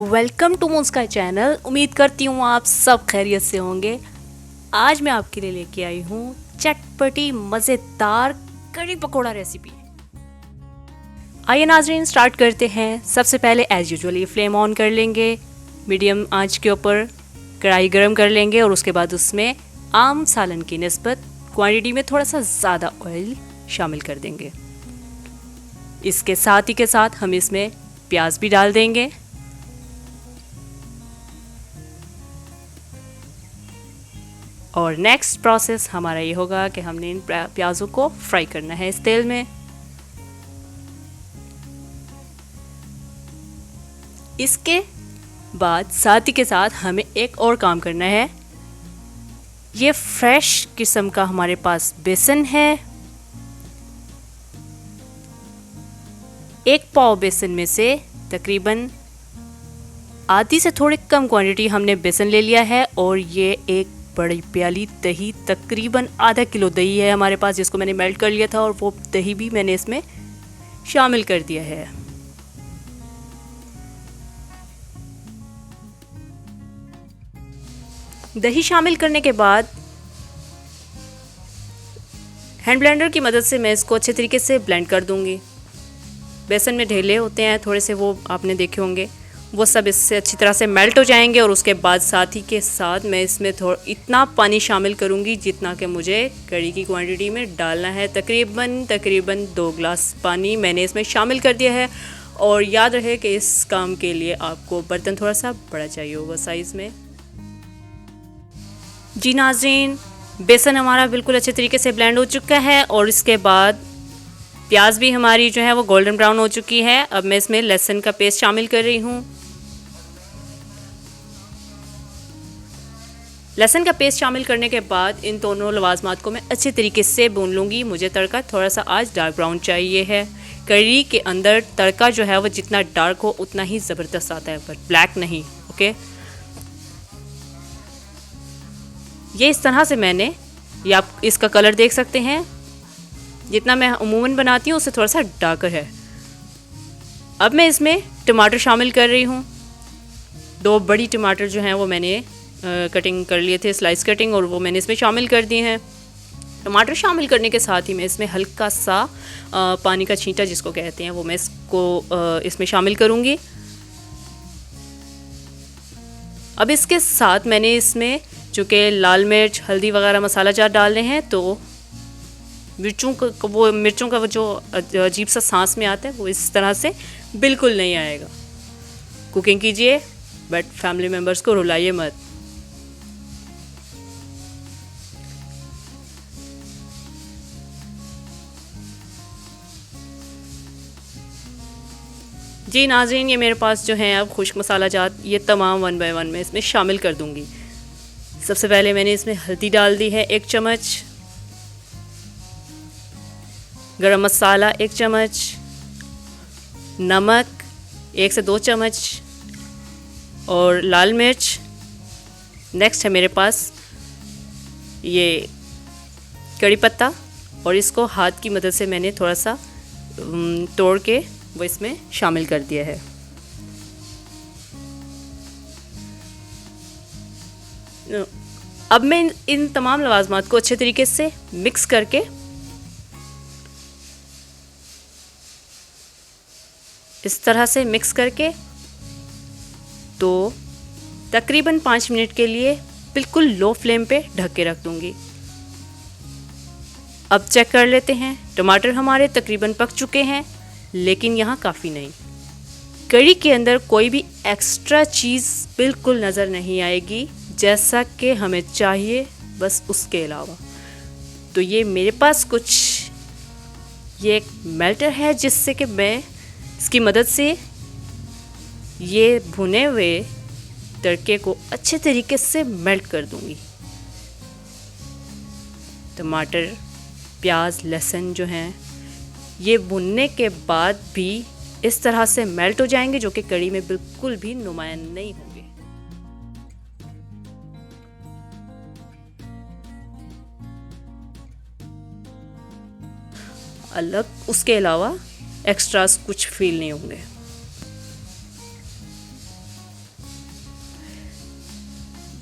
Welcome to Muska channel. उम्मीद करती हूँ आप सब खैरियत से होंगे। आज मैं आपके लिए लेके आई हूँ चटपटी मज़ेदार कड़ी पकोड़ा रेसिपी। आइए नाजरीन स्टार्ट करते हैं। सबसे पहले एज़ यूजुअल ये फ्लेम ऑन कर लेंगे, मीडियम आंच के ऊपर कढ़ाई गरम कर लेंगे और उसके बाद उसमें आम सालन की निस्बत क्वांटिटी में थोड़ा सा ज़्यादा ऑयल शामिल कर देंगे। इसके साथ ही के साथ हम इसमें प्याज भी डाल देंगे। और नेक्स्ट प्रोसेस हमारा ये होगा कि हमने इन प्याज़ों को फ्राई करना है इस तेल में। इसके बाद साथ ही के साथ हमें एक और काम करना है। ये फ्रेश किस्म का हमारे पास बेसन है। एक पाव बेसन में से तकरीबन आधी से थोड़ी कम क्वांटिटी हमने बेसन ले लिया है और ये एक बड़ी प्याली दही, तकरीबन आधा किलो दही है हमारे पास, जिसको मैंने मेल्ट कर लिया था और वो दही भी मैंने इसमें शामिल कर दिया है। दही शामिल करने के बाद हैंड ब्लेंडर की मदद से मैं इसको अच्छे तरीके से ब्लेंड कर दूंगी। बेसन में ढेले होते हैं थोड़े से, वो आपने देखे होंगे, वो सब इससे अच्छी तरह से मेल्ट हो जाएंगे। और उसके बाद साथ ही के साथ मैं इसमें इतना पानी शामिल करूँगी जितना कि मुझे कड़ी की क्वांटिटी में डालना है। तकरीबन 2 गिलास पानी मैंने इसमें शामिल कर दिया है। और याद रहे कि इस काम के लिए आपको बर्तन थोड़ा सा बड़ा चाहिए होगा साइज़ में। जी नाज़रीन, बेसन हमारा बिल्कुल अच्छे तरीके से ब्लेंड हो चुका है और इसके बाद प्याज भी हमारी जो है वो गोल्डन ब्राउन हो चुकी है। अब मैं इसमें लहसुन का पेस्ट शामिल कर रही हूँ। लहसुन का पेस्ट शामिल करने के बाद इन दोनों लवाजमात को मैं अच्छे तरीके से भून लूँगी। मुझे तड़का थोड़ा सा आज डार्क ब्राउन चाहिए है। कड़ी के अंदर तड़का जो है वो जितना डार्क हो उतना ही ज़बरदस्त आता है, पर ब्लैक नहीं। ओके, ये इस तरह से मैंने, ये आप इसका कलर देख सकते हैं, जितना मैं अमूमन बनाती हूँ उससे थोड़ा सा डार्कर है। अब मैं इसमें टमाटर शामिल कर रही हूँ। 2 बड़ी टमाटर जो हैं वो मैंने कटिंग कर लिए थे, स्लाइस कटिंग, और वो मैंने इसमें शामिल कर दिए हैं। टमाटर शामिल करने के साथ ही मैं इसमें हल्का सा पानी का छींटा जिसको कहते हैं वो मैं इसमें शामिल करूँगी। अब इसके साथ मैंने इसमें चूँकि लाल मिर्च, हल्दी वगैरह मसाला जार डालने हैं, तो मिर्चों का वो जो अजीब सा सांस में आता है वो इस तरह से बिल्कुल नहीं आएगा। कुकिंग कीजिए बट फैमिली मेम्बर्स को रुलाइए मत। जी नाज़रीन, ये मेरे पास जो हैं अब खुश्क मसाला जात, ये तमाम 1 बाय 1 में इसमें शामिल कर दूंगी। सबसे पहले मैंने इसमें हल्दी डाल दी है 1 चम्मच, गरम मसाला 1 चम्मच, नमक 1 से 2 चम्मच और लाल मिर्च। नेक्स्ट है मेरे पास ये कड़ी पत्ता, और इसको हाथ की मदद से मैंने थोड़ा सा तोड़ के वो इसमें शामिल कर दिया है। अब मैं इन तमाम लवाजमात को अच्छे तरीके से मिक्स करके इस तरह से मिक्स करके तो तकरीबन 5 मिनट के लिए बिल्कुल लो फ्लेम पे ढक के रख दूंगी। अब चेक कर लेते हैं। टमाटर हमारे तकरीबन पक चुके हैं, लेकिन यहाँ काफ़ी नहीं। कड़ी के अंदर कोई भी एक्स्ट्रा चीज़ बिल्कुल नज़र नहीं आएगी जैसा कि हमें चाहिए, बस उसके अलावा। तो ये मेरे पास ये एक मेल्टर है जिससे कि मैं इसकी मदद से ये भुने हुए तड़के को अच्छे तरीके से मेल्ट कर दूंगी। टमाटर, प्याज, लहसुन जो हैं ये भुनने के बाद भी इस तरह से मेल्ट हो जाएंगे जो कि कड़ी में बिल्कुल भी नुमायां नहीं होंगे। अलग उसके अलावा एक्स्ट्रास कुछ फील नहीं होंगे।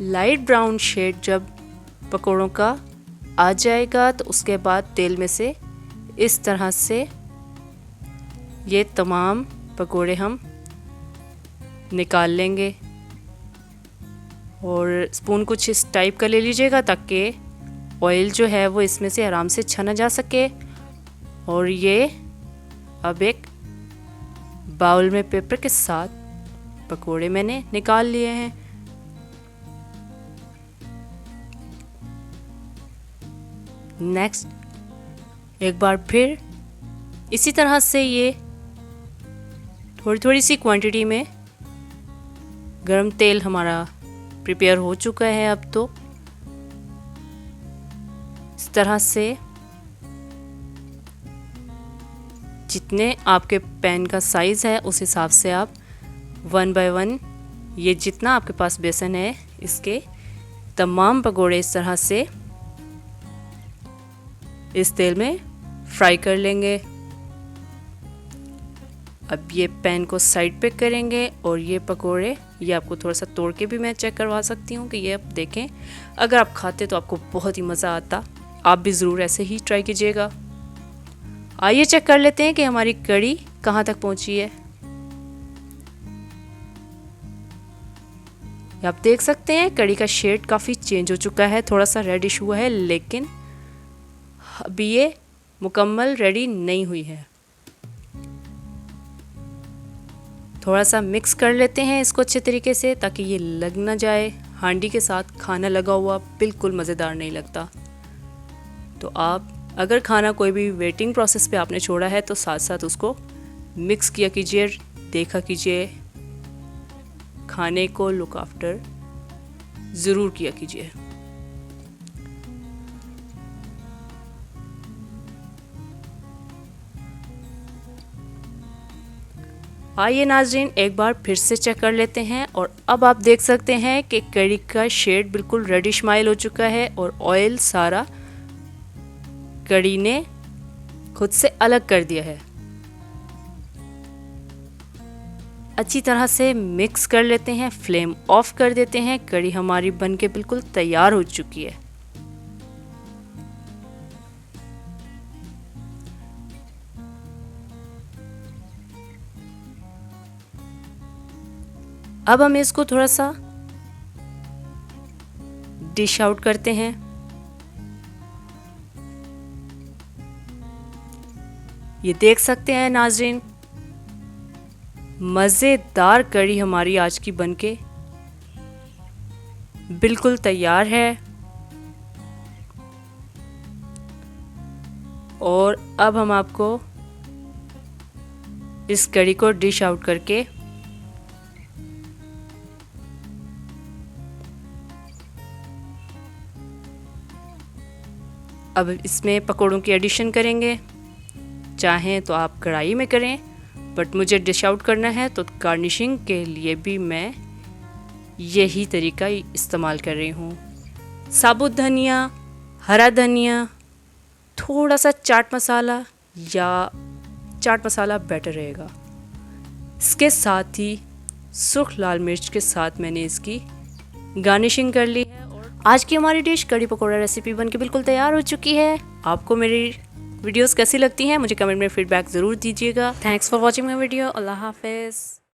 लाइट ब्राउन शेड जब पकौड़ों का आ जाएगा तो उसके बाद तेल में से इस तरह से ये तमाम पकोड़े हम निकाल लेंगे। और स्पून कुछ इस टाइप का ले लीजिएगा ताकि ऑयल जो है वो इसमें से आराम से छना जा सके। और ये अब एक बाउल में पेपर के साथ पकोड़े मैंने निकाल लिए हैं। नेक्स्ट एक बार फिर इसी तरह से ये थोड़ी थोड़ी सी क्वांटिटी में गरम तेल हमारा प्रिपेयर हो चुका है। अब तो इस तरह से जितने आपके पैन का साइज़ है उस हिसाब से आप 1 बाय 1 ये जितना आपके पास बेसन है इसके तमाम पकोड़े इस तरह से इस तेल में फ्राई कर लेंगे। अब ये पैन को साइड पे करेंगे और ये पकोड़े ये आपको थोड़ा सा तोड़ के भी मैं चेक करवा सकती हूँ कि ये आप देखें। अगर आप खाते तो आपको बहुत ही मज़ा आता। आप भी ज़रूर ऐसे ही ट्राई कीजिएगा। आइए चेक कर लेते हैं कि हमारी कढ़ी कहाँ तक पहुँची है। आप देख सकते हैं कढ़ी का शेड काफ़ी चेंज हो चुका है, थोड़ा सा रेडिश हुआ है, लेकिन अभी ये मुकम्मल रेडी नहीं हुई है। थोड़ा सा मिक्स कर लेते हैं इसको अच्छे तरीके से ताकि ये लग ना जाए। हांडी के साथ खाना लगा हुआ बिल्कुल मज़ेदार नहीं लगता। तो आप अगर खाना कोई भी वेटिंग प्रोसेस पे आपने छोड़ा है तो साथ साथ उसको मिक्स किया कीजिए, देखा कीजिए, खाने को लुक आफ्टर ज़रूर किया कीजिए। आइए नाज़रीन एक बार फिर से चेक कर लेते हैं और अब आप देख सकते हैं कि कढ़ी का शेड बिल्कुल रेडिश माइल हो चुका है और ऑयल सारा कढ़ी ने खुद से अलग कर दिया है। अच्छी तरह से मिक्स कर लेते हैं, फ्लेम ऑफ कर देते हैं। कढ़ी हमारी बनके बिल्कुल तैयार हो चुकी है। अब हम इसको थोड़ा सा डिश आउट करते हैं। ये देख सकते हैं नाज़रीन मज़ेदार कढ़ी हमारी आज की बनके बिल्कुल तैयार है। और अब हम आपको इस कढ़ी को डिश आउट करके अब इसमें पकौड़ों की एडिशन करेंगे। चाहें तो आप कढ़ाई में करें, बट मुझे डिश आउट करना है तो गार्निशिंग के लिए भी मैं यही तरीका इस्तेमाल कर रही हूँ। साबुत धनिया, हरा धनिया, थोड़ा सा चाट मसाला या चाट मसाला बेटर रहेगा। इसके साथ ही सुर्ख लाल मिर्च के साथ मैंने इसकी गार्निशिंग कर ली है। और आज की हमारी डिश कढ़ी पकौड़ा रेसिपी बनके बिल्कुल तैयार हो चुकी है। आपको मेरी वीडियोस कैसी लगती हैं मुझे कमेंट में फीडबैक ज़रूर दीजिएगा। Thanks for watching my video. अल्लाह हाफिज़।